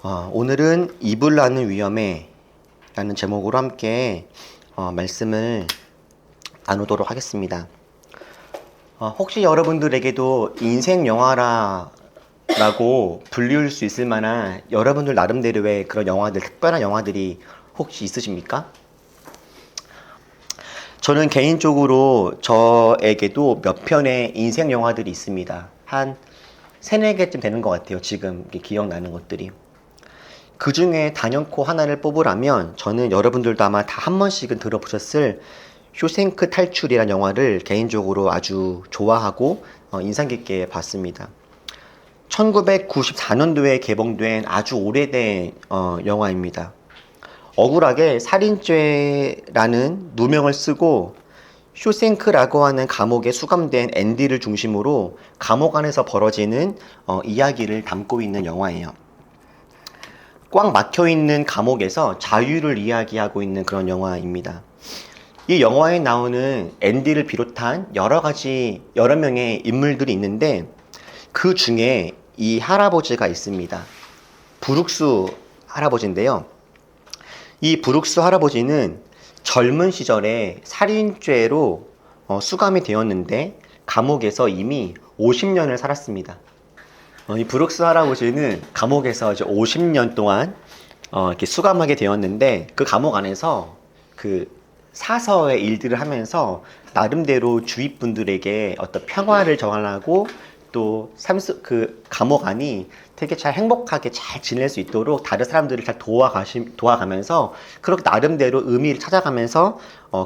오늘은 이불 나는 위험에 라는 제목으로 함께 말씀을 나누도록 하겠습니다. 혹시 여러분들에게도 인생 영화라고 불리울 수 있을 만한 여러분들 나름대로의 그런 영화들, 특별한 영화들이 혹시 있으십니까? 저는 개인적으로 저에게도 몇 편의 인생 영화들이 있습니다. 한 3-4개쯤 되는 것 같아요. 지금 기억나는 것들이. 그 중에 단연코 하나를 뽑으라면 저는 여러분들도 아마 다 한 번씩은 들어보셨을 쇼생크 탈출이라는 영화를 개인적으로 아주 좋아하고 인상 깊게 봤습니다. 1994년도에 개봉된 아주 오래된 영화입니다. 억울하게 살인죄라는 누명을 쓰고 쇼생크라고 하는 감옥에 수감된 앤디를 중심으로 감옥 안에서 벌어지는 이야기를 담고 있는 영화예요. 꽉 막혀있는 감옥에서 자유를 이야기하고 있는 그런 영화입니다. 이 영화에 나오는 앤디를 비롯한 여러 명의 인물들이 있는데 그 중에 이 할아버지가 있습니다. 브룩스 할아버지인데요. 이 브룩스 할아버지는 젊은 시절에 살인죄로 수감이 되었는데 감옥에서 이미 50년을 살았습니다. 이 브룩스 할아버지는 감옥에서 이제 50년 동안 이렇게 수감하게 되었는데 그 감옥 안에서 그 사서의 일들을 하면서 나름대로 주위 분들에게 어떤 평화를 전하고 또 그 감옥 안이 되게 잘 행복하게 잘 지낼 수 있도록 다른 사람들을 잘 도와가면서 그렇게 나름대로 의미를 찾아가면서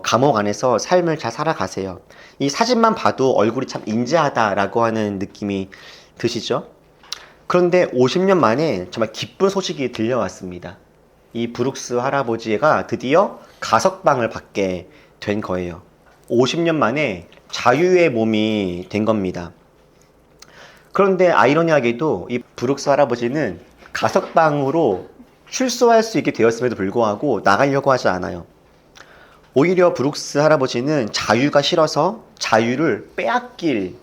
감옥 안에서 삶을 잘 살아가세요. 이 사진만 봐도 얼굴이 참 인자하다라고 하는 느낌이 드시죠? 그런데 50년 만에 정말 기쁜 소식이 들려왔습니다. 이 브룩스 할아버지가 드디어 가석방을 받게 된 거예요. 50년 만에 자유의 몸이 된 겁니다. 그런데 아이러니하게도 이 브룩스 할아버지는 가석방으로 출소할 수 있게 되었음에도 불구하고 나가려고 하지 않아요. 오히려 브룩스 할아버지는 자유가 싫어서 자유를 빼앗기를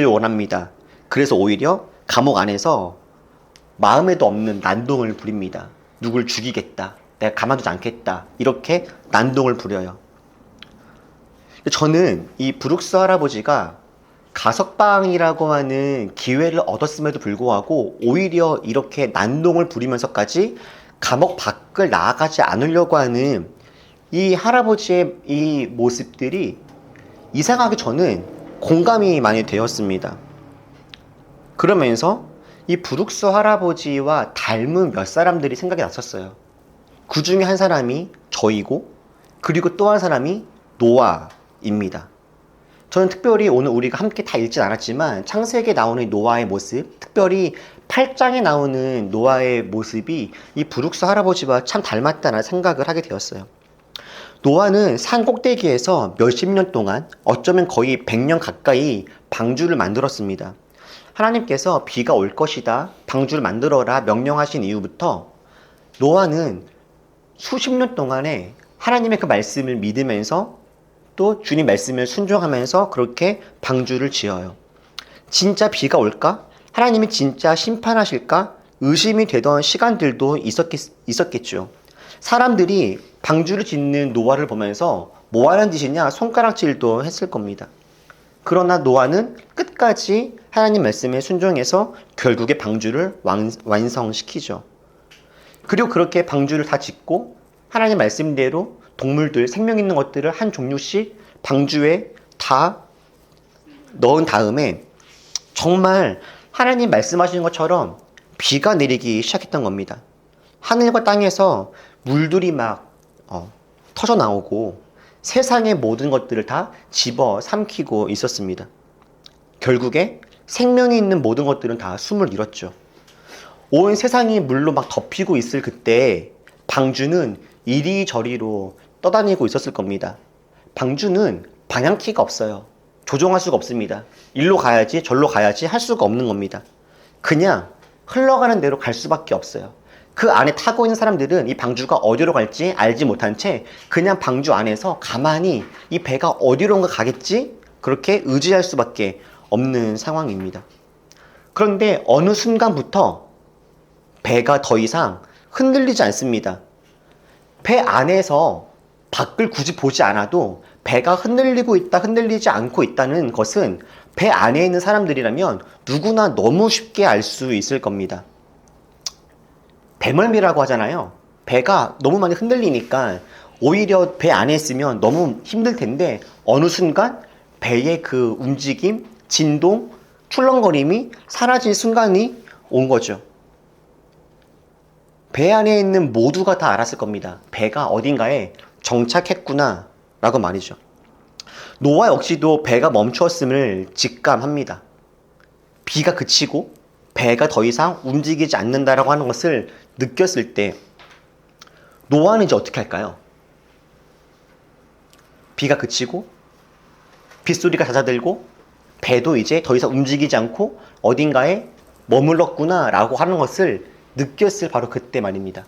원합니다. 그래서 오히려 감옥 안에서 마음에도 없는 난동을 부립니다. 누굴 죽이겠다. 내가 가만두지 않겠다. 이렇게 난동을 부려요. 저는 이 브룩스 할아버지가 가석방이라고 하는 기회를 얻었음에도 불구하고 오히려 이렇게 난동을 부리면서까지 감옥 밖을 나아가지 않으려고 하는 이 할아버지의 이 모습들이 이상하게 저는 공감이 많이 되었습니다. 그러면서 이 브룩스 할아버지와 닮은 몇 사람들이 생각이 났었어요. 그 중에 한 사람이 저이고 그리고 또 한 사람이 노아입니다. 저는 특별히 오늘 우리가 함께 다 읽진 않았지만 창세기에 나오는 노아의 모습, 특별히 8장에 나오는 노아의 모습이 이 브룩스 할아버지와 참 닮았다는 생각을 하게 되었어요. 노아는 산 꼭대기에서 몇십 년 동안 어쩌면 거의 100년 가까이 방주를 만들었습니다. 하나님께서 비가 올 것이다, 방주를 만들어라 명령하신 이후부터 노아는 수십 년 동안에 하나님의 그 말씀을 믿으면서 또 주님 말씀을 순종하면서 그렇게 방주를 지어요. 진짜 비가 올까? 하나님이 진짜 심판하실까? 의심이 되던 시간들도 있었겠죠. 사람들이 방주를 짓는 노아를 보면서 뭐 하는 짓이냐 손가락질도 했을 겁니다. 그러나 노아는 끝까지 하나님 말씀에 순종해서 결국에 방주를 완성시키죠. 그리고 그렇게 방주를 다 짓고 하나님 말씀대로 동물들, 생명 있는 것들을 한 종류씩 방주에 다 넣은 다음에 정말 하나님 말씀하시는 것처럼 비가 내리기 시작했던 겁니다. 하늘과 땅에서 물들이 막 터져 나오고 세상의 모든 것들을 다 집어 삼키고 있었습니다. 결국에 생명이 있는 모든 것들은 다 숨을 잃었죠. 온 세상이 물로 막 덮이고 있을 그때 방주는 이리저리로 떠다니고 있었을 겁니다. 방주는 방향키가 없어요. 조종할 수가 없습니다. 일로 가야지 절로 가야지 할 수가 없는 겁니다. 그냥 흘러가는 대로 갈 수밖에 없어요. 그 안에 타고 있는 사람들은 이 방주가 어디로 갈지 알지 못한 채 그냥 방주 안에서 가만히 이 배가 어디론가 가겠지? 그렇게 의지할 수밖에 없는 상황입니다. 그런데 어느 순간부터 배가 더 이상 흔들리지 않습니다. 배 안에서 밖을 굳이 보지 않아도 배가 흔들리고 있다, 흔들리지 않고 있다는 것은 배 안에 있는 사람들이라면 누구나 너무 쉽게 알 수 있을 겁니다. 배멀미라고 하잖아요. 배가 너무 많이 흔들리니까 오히려 배 안에 있으면 너무 힘들 텐데 어느 순간 배의 그 움직임, 진동, 출렁거림이 사라질 순간이 온 거죠. 배 안에 있는 모두가 다 알았을 겁니다. 배가 어딘가에 정착했구나 라고 말이죠. 노아 역시도 배가 멈추었음을 직감합니다. 비가 그치고 배가 더 이상 움직이지 않는다라고 하는 것을 느꼈을 때 노아는 이제 어떻게 할까요? 비가 그치고 빗소리가 잦아들고 배도 이제 더 이상 움직이지 않고 어딘가에 머물렀구나 라고 하는 것을 느꼈을 바로 그때 말입니다.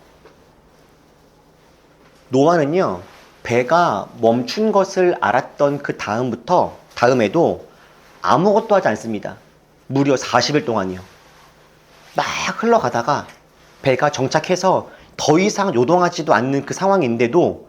노아는요, 배가 멈춘 것을 알았던 그 다음에도 아무것도 하지 않습니다. 무려 40일 동안이요. 막 흘러가다가 배가 정착해서 더 이상 요동하지도 않는 그 상황인데도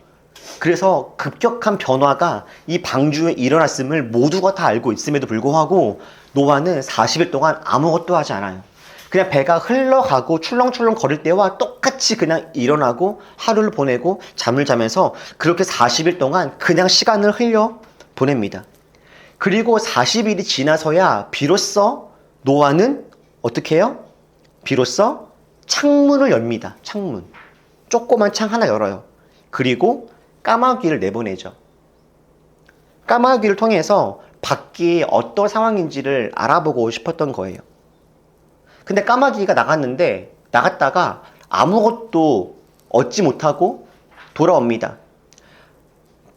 그래서 급격한 변화가 이 방주에 일어났음을 모두가 다 알고 있음에도 불구하고 노아는 40일 동안 아무것도 하지 않아요. 그냥 배가 흘러가고 출렁출렁 거릴 때와 똑같이 그냥 일어나고 하루를 보내고 잠을 자면서 그렇게 40일 동안 그냥 시간을 흘려 보냅니다. 그리고 40일이 지나서야 비로소 노아는 어떻게 해요? 비로소 창문을 엽니다. 창문. 조그만 창 하나 열어요. 그리고 까마귀를 내보내죠. 까마귀를 통해서 밖이 어떤 상황인지를 알아보고 싶었던 거예요. 근데 까마귀가 나갔다가 아무것도 얻지 못하고 돌아옵니다.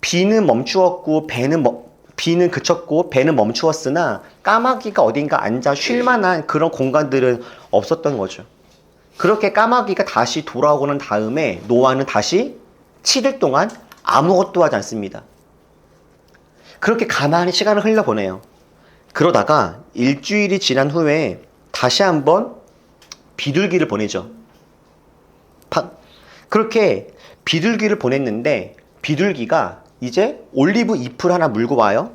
비는 멈추었고 비는 그쳤고 배는 멈추었으나 까마귀가 어딘가 앉아 쉴 만한 그런 공간들은 없었던 거죠. 그렇게 까마귀가 다시 돌아오고 난 다음에 노아는 다시 7일 동안 아무것도 하지 않습니다. 그렇게 가만히 시간을 흘려보내요. 그러다가 일주일이 지난 후에 다시 한번 비둘기를 보내죠. 그렇게 비둘기를 보냈는데 비둘기가 이제 올리브 잎을 하나 물고 와요.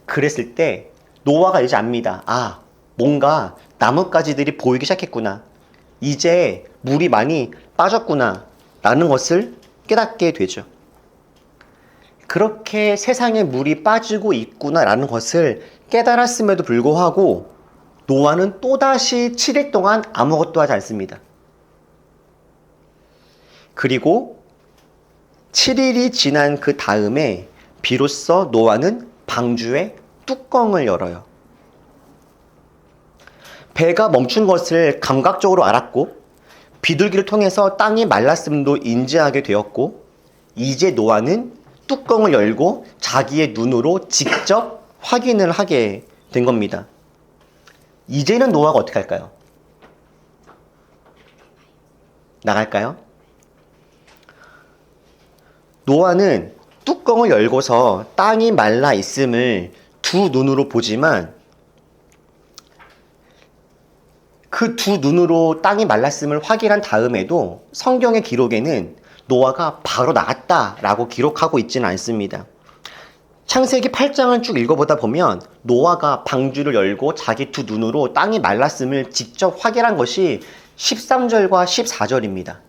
그랬을 때 노아가 이제 압니다. 아, 뭔가 나뭇가지들이 보이기 시작했구나. 이제 물이 많이 빠졌구나 라는 것을 깨닫게 되죠. 그렇게 세상에 물이 빠지고 있구나 라는 것을 깨달았음에도 불구하고 노아는 또다시 7일 동안 아무것도 하지 않습니다. 그리고 7일이 지난 그 다음에 비로소 노아는 방주의 뚜껑을 열어요. 배가 멈춘 것을 감각적으로 알았고 비둘기를 통해서 땅이 말랐음도 인지하게 되었고 이제 노아는 뚜껑을 열고 자기의 눈으로 직접 확인을 하게 된 겁니다. 이제는 노아가 어떻게 할까요? 나갈까요? 노아는 뚜껑을 열고서 땅이 말라 있음을 두 눈으로 보지만 그 두 눈으로 땅이 말랐음을 확인한 다음에도 성경의 기록에는 노아가 바로 나갔다라고 기록하고 있지는 않습니다. 창세기 8장을 쭉 읽어보다 보면 노아가 방주를 열고 자기 두 눈으로 땅이 말랐음을 직접 확인한 것이 13절과 14절입니다.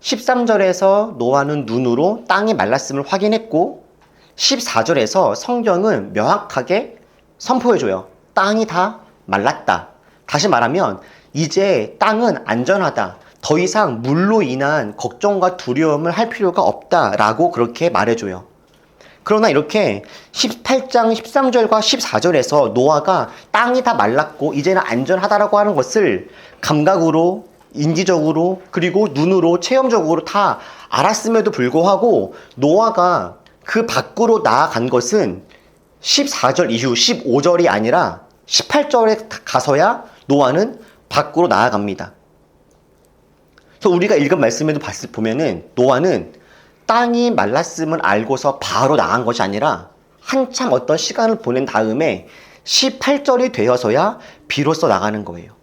13절에서 노아는 눈으로 땅이 말랐음을 확인했고 14절에서 성경은 명확하게 선포해줘요. 땅이 다 말랐다. 다시 말하면 이제 땅은 안전하다. 더 이상 물로 인한 걱정과 두려움을 할 필요가 없다라고 그렇게 말해줘요. 그러나 이렇게 18장 13절과 14절에서 노아가 땅이 다 말랐고 이제는 안전하다라고 하는 것을 감각으로, 인지적으로, 그리고 눈으로, 체험적으로 다 알았음에도 불구하고 노아가 그 밖으로 나아간 것은 14절 이후 15절이 아니라 18절에 가서야 노아는 밖으로 나아갑니다. 그래서 우리가 읽은 말씀에도 보면은 노아는 땅이 말랐음을 알고서 바로 나간 것이 아니라 한참 어떤 시간을 보낸 다음에 18절이 되어서야 비로소 나가는 거예요.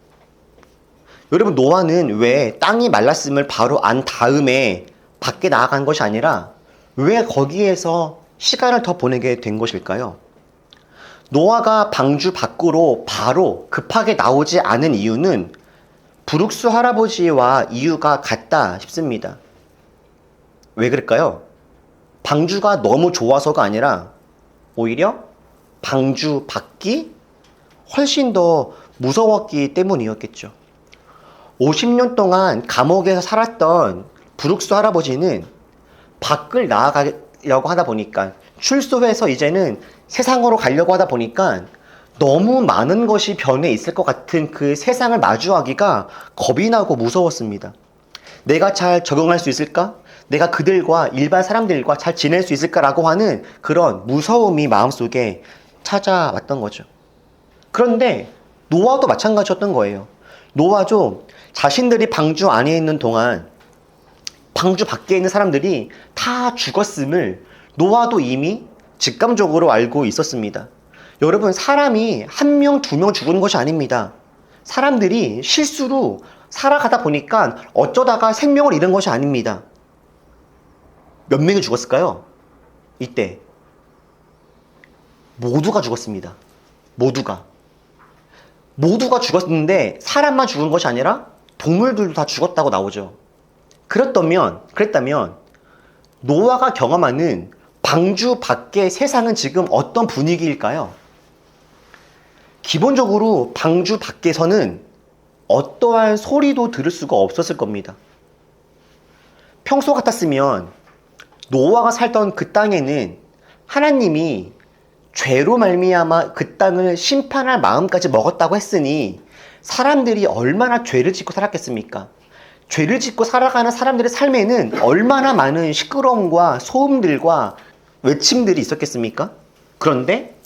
여러분, 노아는 왜 땅이 말랐음을 바로 안 다음에 밖에 나아간 것이 아니라 왜 거기에서 시간을 더 보내게 된 것일까요? 노아가 방주 밖으로 바로 급하게 나오지 않은 이유는 브룩스 할아버지와 이유가 같다 싶습니다. 왜 그럴까요? 방주가 너무 좋아서가 아니라 오히려 방주 밖이 훨씬 더 무서웠기 때문이었겠죠. 50년 동안 감옥에서 살았던 브룩스 할아버지는 밖을 나아가려고 하다 보니까, 출소해서 이제는 세상으로 가려고 하다 보니까 너무 많은 것이 변해 있을 것 같은 그 세상을 마주하기가 겁이 나고 무서웠습니다. 내가 잘 적응할 수 있을까? 내가 그들과 일반 사람들과 잘 지낼 수 있을까라고 하는 그런 무서움이 마음속에 찾아왔던 거죠. 그런데 노아도 마찬가지였던 거예요. 노아도 자신들이 방주 안에 있는 동안 방주 밖에 있는 사람들이 다 죽었음을 노아도 이미 직감적으로 알고 있었습니다. 여러분, 사람이 한 명, 두 명 죽은 것이 아닙니다. 사람들이 실수로 살아가다 보니까 어쩌다가 생명을 잃은 것이 아닙니다. 몇 명이 죽었을까요? 이때 모두가 죽었습니다. 모두가 죽었는데 사람만 죽은 것이 아니라 동물들도 다 죽었다고 나오죠. 그랬다면 노아가 경험하는 방주 밖의 세상은 지금 어떤 분위기일까요? 기본적으로 방주 밖에서는 어떠한 소리도 들을 수가 없었을 겁니다. 평소 같았으면 노아가 살던 그 땅에는 하나님이 죄로 말미암아 그 땅을 심판할 마음까지 먹었다고 했으니 사람들이 얼마나 죄를 짓고 살았겠습니까? 죄를 짓고 살아가는 사람들의 삶에는 얼마나 많은 시끄러움과 소음들과 외침들이 있었겠습니까? 그런데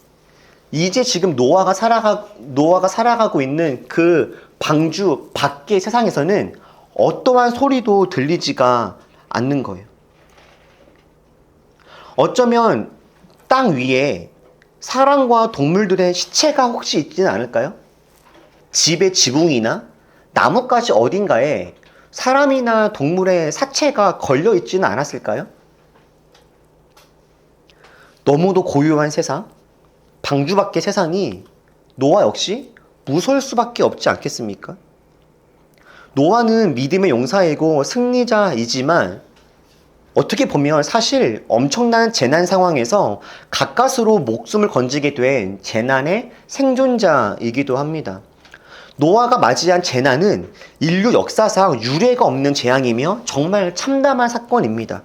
이제 지금 노아가 살아가고 있는 그 방주 밖의 세상에서는 어떠한 소리도 들리지가 않는 거예요. 어쩌면 땅 위에 사람과 동물들의 시체가 혹시 있지는 않을까요? 집의 지붕이나 나뭇가지 어딘가에 사람이나 동물의 사체가 걸려 있지는 않았을까요? 너무도 고요한 세상, 방주 밖의 세상이 노아 역시 무서울 수밖에 없지 않겠습니까? 노아는 믿음의 용사이고 승리자이지만 어떻게 보면 사실 엄청난 재난 상황에서 가까스로 목숨을 건지게 된 재난의 생존자이기도 합니다. 노아가 맞이한 재난은 인류 역사상 유례가 없는 재앙이며 정말 참담한 사건입니다.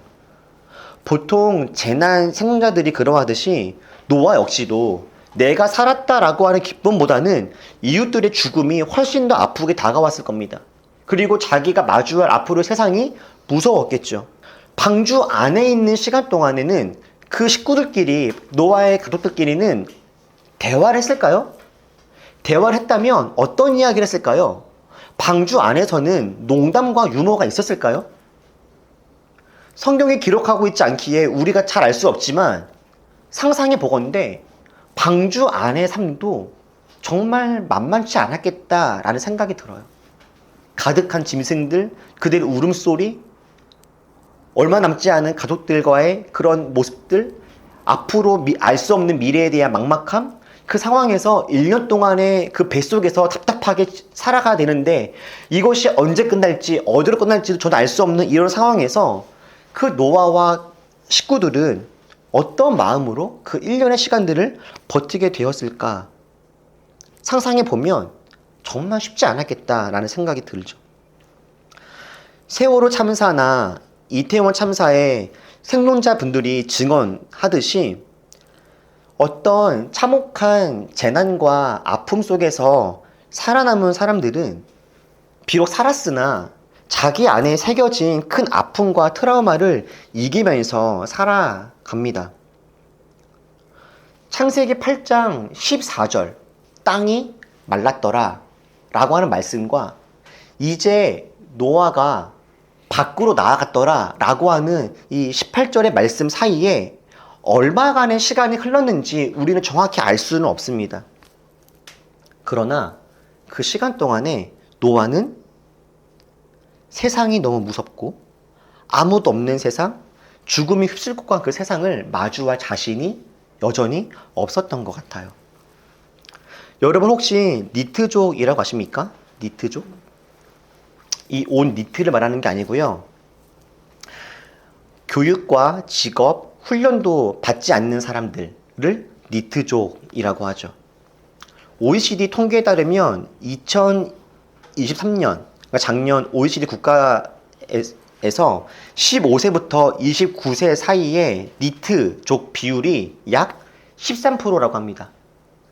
보통 재난 생존자들이 그러하듯이 노아 역시도 내가 살았다라고 하는 기쁨보다는 이웃들의 죽음이 훨씬 더 아프게 다가왔을 겁니다. 그리고 자기가 마주할 앞으로의 세상이 무서웠겠죠. 방주 안에 있는 시간 동안에는 그 식구들끼리, 노아의 가족들끼리는 대화를 했을까요? 대화를 했다면 어떤 이야기를 했을까요? 방주 안에서는 농담과 유머가 있었을까요? 성경에 기록하고 있지 않기에 우리가 잘 알 수 없지만 상상해 보건대 방주 안의 삶도 정말 만만치 않았겠다라는 생각이 들어요. 가득한 짐승들, 그들의 울음소리, 얼마 남지 않은 가족들과의 그런 모습들, 앞으로 알 수 없는 미래에 대한 막막함, 그 상황에서 1년 동안의 그 뱃속에서 답답하게 살아가야 되는데 이것이 언제 끝날지, 어디로 끝날지도 저는 알 수 없는 이런 상황에서 그 노아와 식구들은 어떤 마음으로 그 1년의 시간들을 버티게 되었을까? 상상해 보면 정말 쉽지 않았겠다라는 생각이 들죠. 세월호 참사나 이태원 참사의 생존자분들이 증언하듯이 어떤 참혹한 재난과 아픔 속에서 살아남은 사람들은 비록 살았으나 자기 안에 새겨진 큰 아픔과 트라우마를 이기면서 살아갑니다. 창세기 8장 14절 땅이 말랐더라 라고 하는 말씀과 이제 노아가 밖으로 나아갔더라 라고 하는 이 18절의 말씀 사이에 얼마간의 시간이 흘렀는지 우리는 정확히 알 수는 없습니다. 그러나 그 시간 동안에 노아는 세상이 너무 무섭고 아무도 없는 세상, 죽음이 휩쓸 것 같은 그 세상을 마주할 자신이 여전히 없었던 것 같아요. 여러분 혹시 니트족이라고 아십니까? 니트족? 이 옷 니트를 말하는 게 아니고요. 교육과 직업, 훈련도 받지 않는 사람들을 니트족이라고 하죠. OECD 통계에 따르면 2023년, 그러니까 작년 OECD 국가에서 15세부터 29세 사이에 니트족 비율이 약 13%라고 합니다.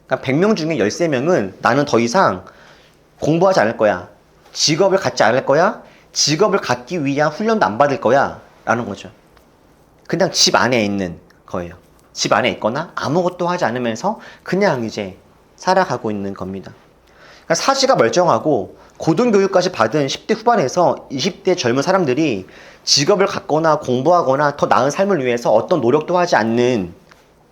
그러니까 100명 중에 13명은 나는 더 이상 공부하지 않을 거야. 직업을 갖지 않을 거야. 직업을 갖기 위한 훈련도 안 받을 거야. 라는 거죠. 그냥 집 안에 있는 거예요. 집 안에 있거나 아무것도 하지 않으면서 그냥 이제 살아가고 있는 겁니다. 그러니까 사지가 멀쩡하고 고등교육까지 받은 10대 후반에서 20대 젊은 사람들이 직업을 갖거나 공부하거나 더 나은 삶을 위해서 어떤 노력도 하지 않는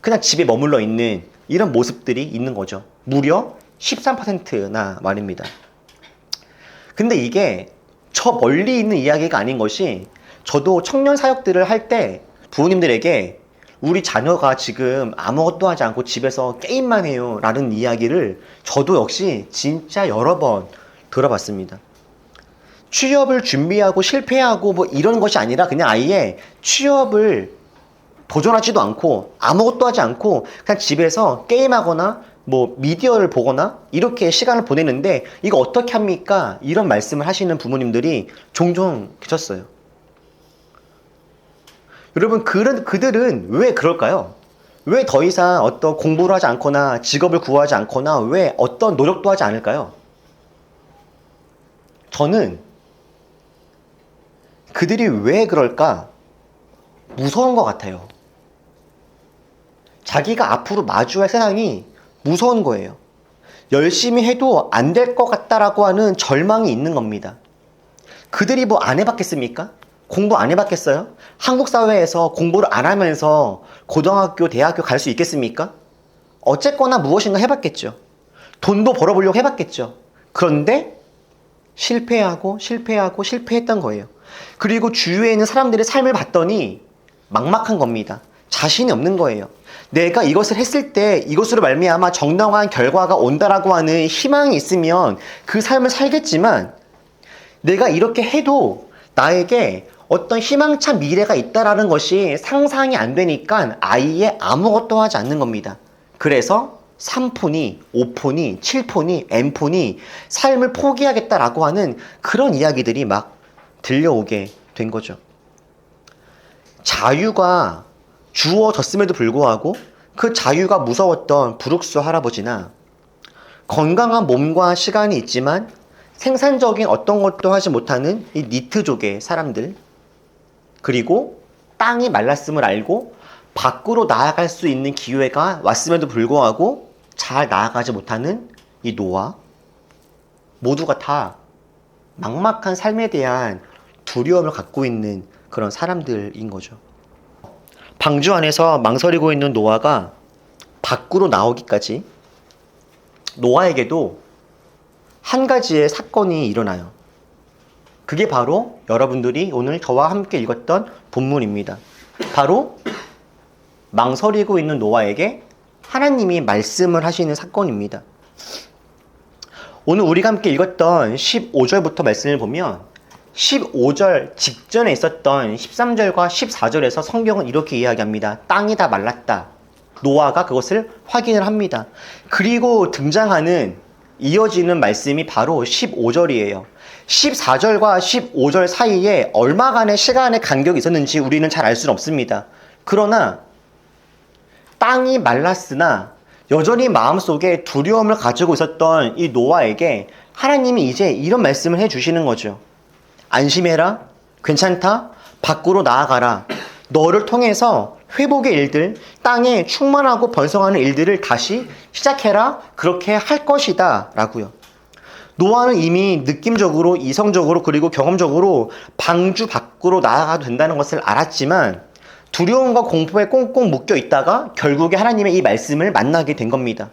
그냥 집에 머물러 있는 이런 모습들이 있는 거죠. 무려 13%나 말입니다. 근데 이게 저 멀리 있는 이야기가 아닌 것이 저도 청년 사역들을 할 때 부모님들에게 우리 자녀가 지금 아무것도 하지 않고 집에서 게임만 해요 라는 이야기를 저도 역시 진짜 여러 번 들어봤습니다. 취업을 준비하고 실패하고 뭐 이런 것이 아니라 그냥 아예 취업을 도전하지도 않고 아무것도 하지 않고 그냥 집에서 게임하거나 뭐 미디어를 보거나 이렇게 시간을 보내는데 이거 어떻게 합니까? 이런 말씀을 하시는 부모님들이 종종 계셨어요. 여러분 그들은 왜 그럴까요? 왜 더 이상 어떤 공부를 하지 않거나 직업을 구하지 않거나 왜 어떤 노력도 하지 않을까요? 저는 그들이 왜 그럴까? 무서운 것 같아요. 자기가 앞으로 마주할 세상이 무서운 거예요. 열심히 해도 안 될 것 같다라고 하는 절망이 있는 겁니다. 그들이 뭐 안 해봤겠습니까? 공부 안 해봤겠어요? 한국 사회에서 공부를 안 하면서 고등학교, 대학교 갈 수 있겠습니까? 어쨌거나 무엇인가 해봤겠죠. 돈도 벌어보려고 해봤겠죠. 그런데 실패하고 실패했던 거예요. 그리고 주위에 있는 사람들의 삶을 봤더니 막막한 겁니다. 자신이 없는 거예요. 내가 이것을 했을 때 이것으로 말미암아 정당한 결과가 온다라고 하는 희망이 있으면 그 삶을 살겠지만 내가 이렇게 해도 나에게 어떤 희망찬 미래가 있다라는 것이 상상이 안 되니까 아예 아무것도 하지 않는 겁니다. 그래서 3폰이, 5폰이, 7폰이, M폰이 삶을 포기하겠다라고 하는 그런 이야기들이 막 들려오게 된 거죠. 자유가 주어졌음에도 불구하고 그 자유가 무서웠던 브룩스 할아버지나 건강한 몸과 시간이 있지만 생산적인 어떤 것도 하지 못하는 이 니트족의 사람들, 그리고 땅이 말랐음을 알고 밖으로 나아갈 수 있는 기회가 왔음에도 불구하고 잘 나아가지 못하는 이 노아, 모두가 다 막막한 삶에 대한 두려움을 갖고 있는 그런 사람들인 거죠. 방주 안에서 망설이고 있는 노아가 밖으로 나오기까지 노아에게도 한 가지의 사건이 일어나요. 그게 바로 여러분들이 오늘 저와 함께 읽었던 본문입니다. 바로 망설이고 있는 노아에게 하나님이 말씀을 하시는 사건입니다. 오늘 우리가 함께 읽었던 15절부터 말씀을 보면 15절 직전에 있었던 13절과 14절에서 성경은 이렇게 이야기합니다. 땅이 다 말랐다. 노아가 그것을 확인을 합니다. 그리고 등장하는 이어지는 말씀이 바로 15절이에요. 14절과 15절 사이에 얼마간의 시간의 간격이 있었는지 우리는 잘 알 수는 없습니다. 그러나 땅이 말랐으나 여전히 마음속에 두려움을 가지고 있었던 이 노아에게 하나님이 이제 이런 말씀을 해주시는 거죠. 안심해라. 괜찮다. 밖으로 나아가라. 너를 통해서 회복의 일들, 땅에 충만하고 번성하는 일들을 다시 시작해라. 그렇게 할 것이다. 라고요. 노아는 이미 느낌적으로, 이성적으로, 그리고 경험적으로 방주 밖으로 나아가도 된다는 것을 알았지만 두려움과 공포에 꽁꽁 묶여 있다가 결국에 하나님의 이 말씀을 만나게 된 겁니다.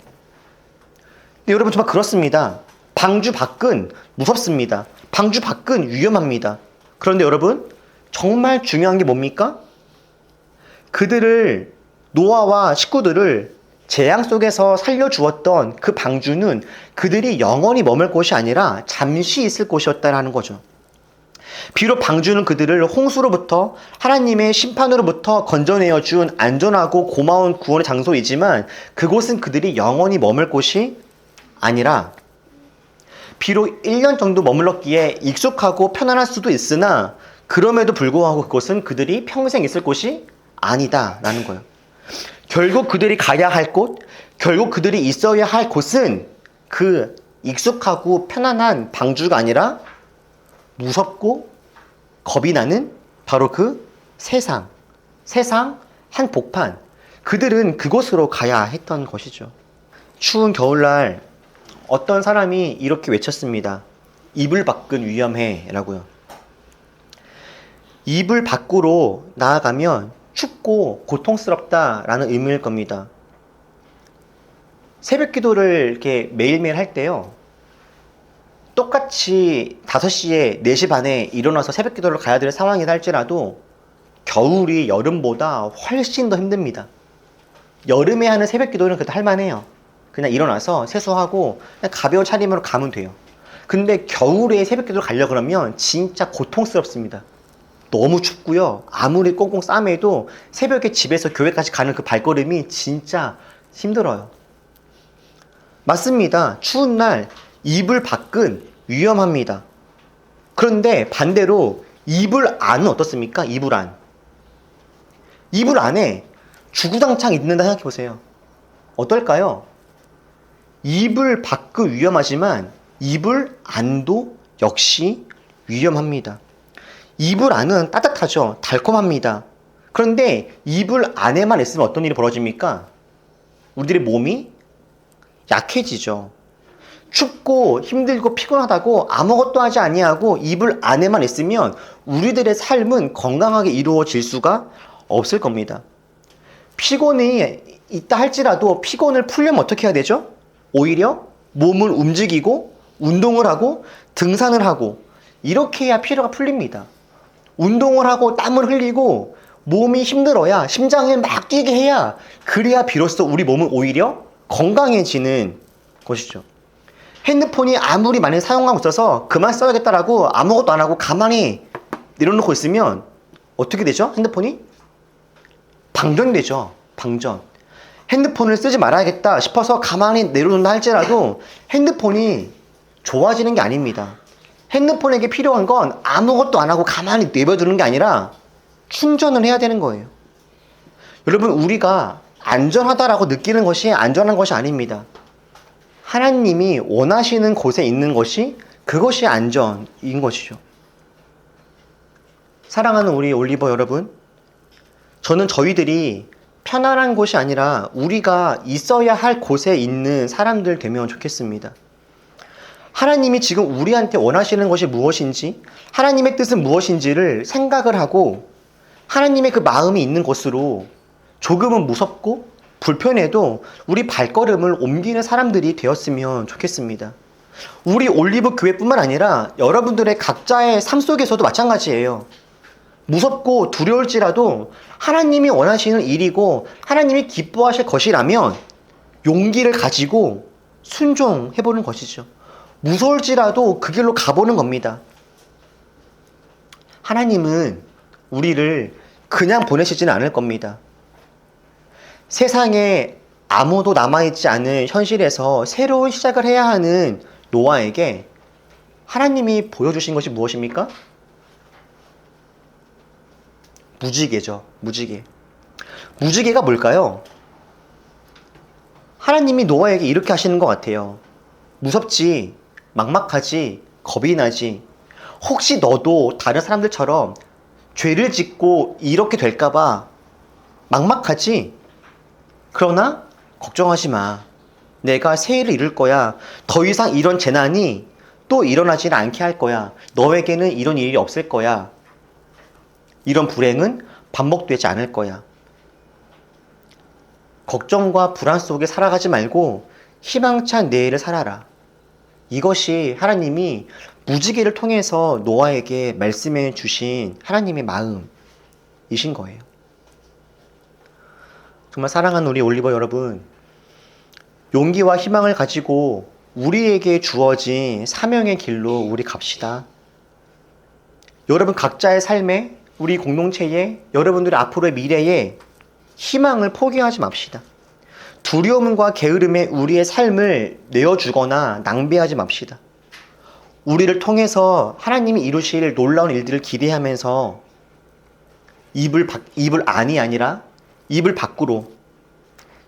근데 여러분 정말 그렇습니다. 방주 밖은 무섭습니다. 방주 밖은 위험합니다. 그런데 여러분, 정말 중요한 게 뭡니까? 그들을, 노아와 식구들을 재앙 속에서 살려주었던 그 방주는 그들이 영원히 머물 곳이 아니라 잠시 있을 곳이었다라는 거죠. 비록 방주는 그들을 홍수로부터, 하나님의 심판으로부터 건져내어 준 안전하고 고마운 구원의 장소이지만 그곳은 그들이 영원히 머물 곳이 아니라, 비록 1년 정도 머물렀기에 익숙하고 편안할 수도 있으나 그럼에도 불구하고 그곳은 그들이 평생 있을 곳이 아니다라는 거예요. 결국 그들이 가야 할 곳, 결국 그들이 있어야 할 곳은 그 익숙하고 편안한 방주가 아니라 무섭고 겁이 나는 바로 그 세상 한복판, 그들은 그곳으로 가야 했던 것이죠. 추운 겨울날 어떤 사람이 이렇게 외쳤습니다. 이불 밖은 위험해 라고요. 이불 밖으로 나아가면 춥고 고통스럽다라는 의미일 겁니다. 새벽 기도를 이렇게 매일매일 할 때요, 똑같이 5시에 4시 반에 일어나서 새벽 기도를 가야 될 상황이다 할지라도 겨울이 여름보다 훨씬 더 힘듭니다. 여름에 하는 새벽 기도는 그래도 할만해요. 그냥 일어나서 세수하고 그냥 가벼운 차림으로 가면 돼요. 근데 겨울에 새벽 기도를 가려고 그러면 진짜 고통스럽습니다. 너무 춥고요. 아무리 꽁꽁 싸매도 새벽에 집에서 교회까지 가는 그 발걸음이 진짜 힘들어요. 맞습니다. 추운 날 이불 밖은 위험합니다. 그런데 반대로 이불 안은 어떻습니까? 이불 안. 이불 안에 주구장창 있는다 생각해 보세요. 어떨까요? 이불 밖은 위험하지만 이불 안도 역시 위험합니다. 이불 안은 따뜻하죠. 달콤합니다. 그런데 이불 안에만 있으면 어떤 일이 벌어집니까? 우리들의 몸이 약해지죠. 춥고 힘들고 피곤하다고 아무것도 하지 아니하고 이불 안에만 있으면 우리들의 삶은 건강하게 이루어질 수가 없을 겁니다. 피곤이 있다 할지라도 피곤을 풀려면 어떻게 해야 되죠? 오히려 몸을 움직이고 운동을 하고 등산을 하고 이렇게 해야 피로가 풀립니다. 운동을 하고 땀을 흘리고 몸이 힘들어야 심장을 막 뛰게 해야, 그래야 비로소 우리 몸은 오히려 건강해지는 것이죠. 핸드폰이 아무리 많이 사용하고 있어서 그만 써야겠다라고 아무것도 안 하고 가만히 내려놓고 있으면 어떻게 되죠? 핸드폰이 방전되죠. 방전. 핸드폰을 쓰지 말아야겠다 싶어서 가만히 내려놓는다 할지라도 핸드폰이 좋아지는 게 아닙니다. 핸드폰에게 필요한 건 아무것도 안 하고 가만히 내버려두는 게 아니라 충전을 해야 되는 거예요. 여러분, 우리가 안전하다라고 느끼는 것이 안전한 것이 아닙니다. 하나님이 원하시는 곳에 있는 것이, 그것이 안전인 것이죠. 사랑하는 우리 올리버 여러분, 저는 저희들이 편안한 곳이 아니라 우리가 있어야 할 곳에 있는 사람들 되면 좋겠습니다. 하나님이 지금 우리한테 원하시는 것이 무엇인지, 하나님의 뜻은 무엇인지를 생각을 하고 하나님의 그 마음이 있는 곳으로 조금은 무섭고 불편해도 우리 발걸음을 옮기는 사람들이 되었으면 좋겠습니다. 우리 올리브 교회뿐만 아니라 여러분들의 각자의 삶 속에서도 마찬가지예요. 무섭고 두려울지라도 하나님이 원하시는 일이고 하나님이 기뻐하실 것이라면 용기를 가지고 순종해보는 것이죠. 무서울지라도 그 길로 가보는 겁니다. 하나님은 우리를 그냥 보내시지는 않을 겁니다. 세상에 아무도 남아있지 않은 현실에서 새로운 시작을 해야 하는 노아에게 하나님이 보여주신 것이 무엇입니까? 무지개죠. 무지개. 무지개가 뭘까요? 하나님이 노아에게 이렇게 하시는 것 같아요. 무섭지, 막막하지, 겁이 나지. 혹시 너도 다른 사람들처럼 죄를 짓고 이렇게 될까봐 막막하지? 그러나 걱정하지 마. 내가 새해를 이룰 거야. 더 이상 이런 재난이 또 일어나지는 않게 할 거야. 너에게는 이런 일이 없을 거야. 이런 불행은 반복되지 않을 거야. 걱정과 불안 속에 살아가지 말고 희망찬 내일을 살아라. 이것이 하나님이 무지개를 통해서 노아에게 말씀해 주신 하나님의 마음이신 거예요. 정말 사랑하는 우리 올리버 여러분, 용기와 희망을 가지고 우리에게 주어진 사명의 길로 우리 갑시다. 여러분 각자의 삶에, 우리 공동체에, 여러분들의 앞으로의 미래에 희망을 포기하지 맙시다. 두려움과 게으름에 우리의 삶을 내어주거나 낭비하지 맙시다. 우리를 통해서 하나님이 이루실 놀라운 일들을 기대하면서 입을 안이 아니라 입을 밖으로,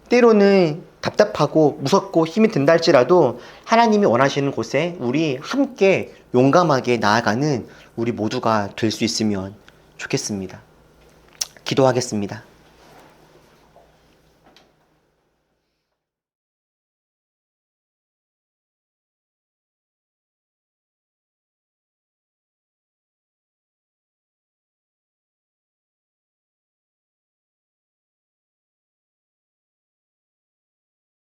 때로는 답답하고 무섭고 힘이 든다 할지라도 하나님이 원하시는 곳에 우리 함께 용감하게 나아가는 우리 모두가 될 수 있으면 좋겠습니다. 기도하겠습니다.